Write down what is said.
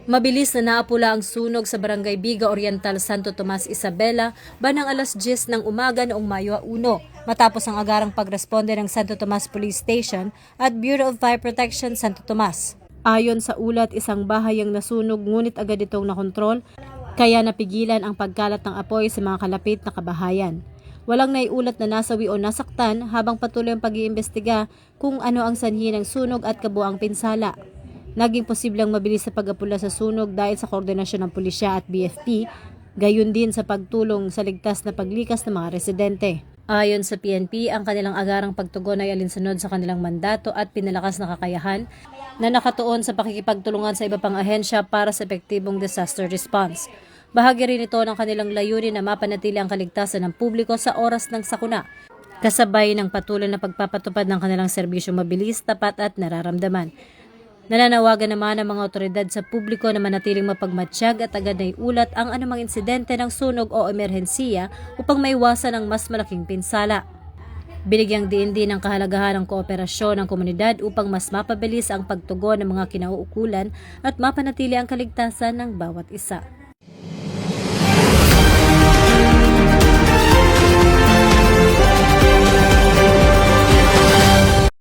Mabilis na naapula ang sunog sa Barangay Biga Oriental, Santo Tomas, Isabela, bandang alas 10 ng umaga noong Mayo 1, matapos ang agarang pagresponde ng Santo Tomas Police Station at Bureau of Fire Protection, Santo Tomas. Ayon sa ulat, isang bahay ang nasunog ngunit agad itong nakontrol, kaya napigilan ang pagkalat ng apoy sa mga kalapit na kabahayan. Walang naiulat na nasawi o nasaktan habang patuloy ang pag-iimbestiga kung ano ang sanhi ng sunog at kabuang pinsala. Naging posibleng mabilis sa pag-apula sa sunog dahil sa koordinasyon ng pulisya at BFP, gayon din sa pagtulong sa ligtas na paglikas ng mga residente. Ayon sa PNP, ang kanilang agarang pagtugon ay alinsunod sa kanilang mandato at pinalakas na kakayahan na nakatuon sa pakikipagtulungan sa iba pang ahensya para sa epektibong disaster response. Bahagi rin ito ng kanilang layunin na mapanatili ang kaligtasan ng publiko sa oras ng sakuna, kasabay ng patuloy na pagpapatupad ng kanilang serbisyong mabilis, tapat at nararamdaman. Nananawagan naman ang mga otoridad sa publiko na manatiling mapagmatsyag at agad na iulat ang anumang insidente ng sunog o emerhensiya upang maiwasan ang mas malaking pinsala. Binigyang diin din ang kahalagahan ng kooperasyon ng komunidad upang mas mapabilis ang pagtugon ng mga kinauukulan at mapanatili ang kaligtasan ng bawat isa.